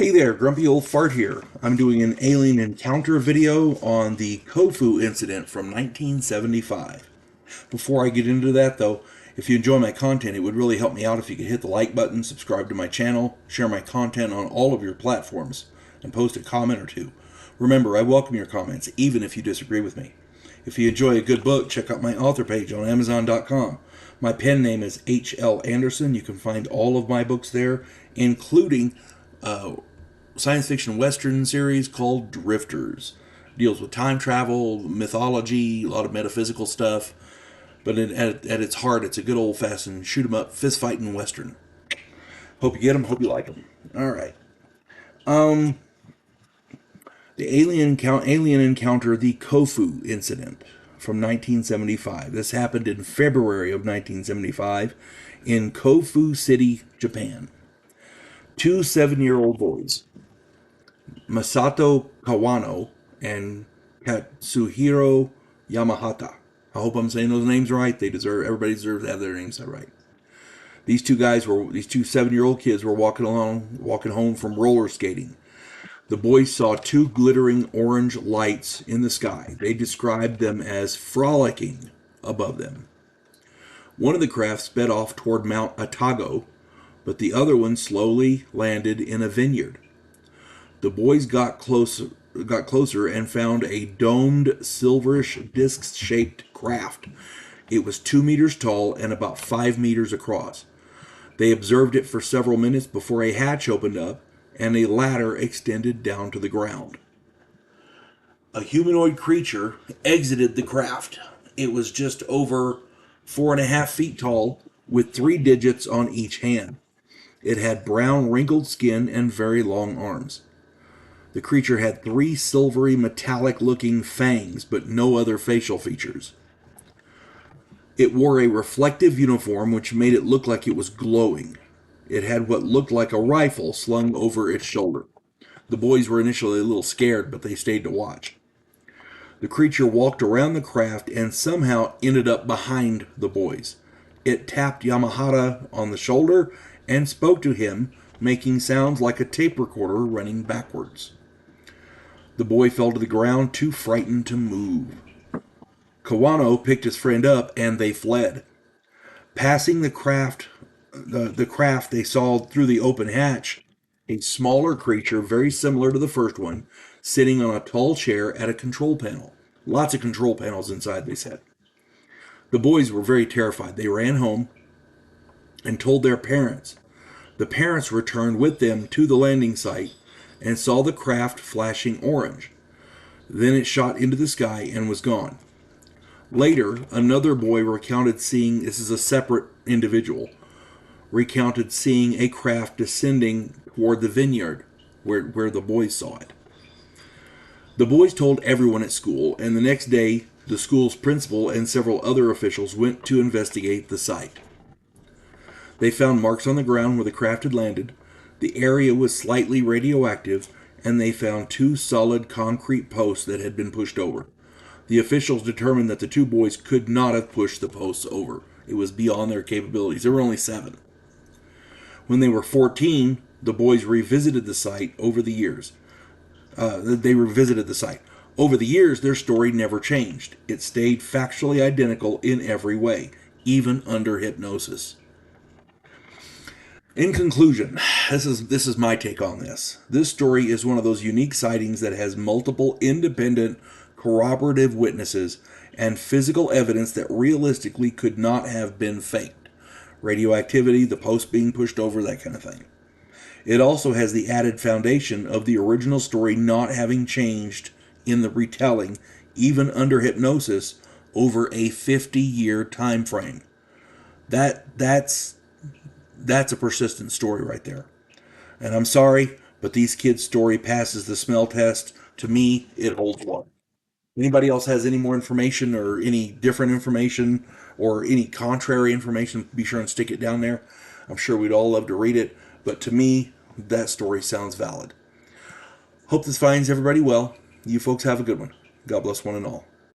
Hey there, Grumpy Old Fart here. I'm doing an alien encounter video on the Kofu incident from 1975. Before I get into that, though, if you enjoy my content, it would really help me out if you could hit the like button, subscribe to my channel, share my content on all of your platforms, and post a comment or two. Remember, I welcome your comments, even if you disagree with me. If you enjoy a good book, check out my author page on Amazon.com. My pen name is H.L. Anderson. You can find all of my books there, including science fiction western series called Drifters. Deals with time travel, mythology, a lot of metaphysical stuff. But at its heart, it's a good old fashioned shoot 'em up, fist fighting western. Hope you get them. Hope you like them. All right. The alien encounter, the Kofu incident from 1975. This happened in February of 1975 in Kofu City, Japan. Two 7-year-old boys, Masato Kawano and Katsuhiro Yamahata. I hope I'm saying those names right. Everybody deserves to have their names said right. These two 7-year-old kids were walking home from roller skating. The boys saw two glittering orange lights in the sky. They described them as frolicking above them. One of the craft sped off toward Mount Atago, but the other one slowly landed in a vineyard. The boys got closer and found a domed, silverish, disc-shaped craft. It was 2 meters tall and about 5 meters across. They observed it for several minutes before a hatch opened up and a ladder extended down to the ground. A humanoid creature exited the craft. It was just over 4.5 feet tall, with 3 digits on each hand. It had brown, wrinkled skin and very long arms. The creature had 3 silvery, metallic-looking fangs, but no other facial features. It wore a reflective uniform, which made it look like it was glowing. It had what looked like a rifle slung over its shoulder. The boys were initially a little scared, but they stayed to watch. The creature walked around the craft and somehow ended up behind the boys. It tapped Yamahata on the shoulder and spoke to him, making sounds like a tape recorder running backwards. The boy fell to the ground, too frightened to move. Kawano picked his friend up and they fled. Passing the craft they saw through the open hatch a smaller creature very similar to the first one, sitting on a tall chair at a control panel. Lots of control panels inside, they said. The boys were very terrified. They ran home and told their parents. The parents returned with them to the landing site and saw the craft flashing orange. Then it shot into the sky and was gone. Later, another boy recounted seeing, this is a separate individual, recounted seeing a craft descending toward the vineyard where the boys saw it. The boys told everyone at school, and the next day, the school's principal and several other officials went to investigate the site. They found marks on the ground where the craft had landed. The area was slightly radioactive, and they found 2 solid concrete posts that had been pushed over. The officials determined that the 2 boys could not have pushed the posts over. It was beyond their capabilities. They were only 7. When they were 14, the boys revisited the site over the years. Over the years, their story never changed. It stayed factually identical in every way, even under hypnosis. In conclusion, this is my take on this. This story is one of those unique sightings that has multiple independent corroborative witnesses and physical evidence that realistically could not have been faked. Radioactivity, the post being pushed over, that kind of thing. It also has the added foundation of the original story not having changed in the retelling, even under hypnosis, over a 50-year time frame. That's a persistent story right there. And I'm sorry, but these kids' story passes the smell test. To me, it holds water. Anybody else has any more information or any different information or any contrary information, be sure and stick it down there. I'm sure we'd all love to read it, but to me, that story sounds valid. Hope this finds everybody well. You folks have a good one. God bless one and all.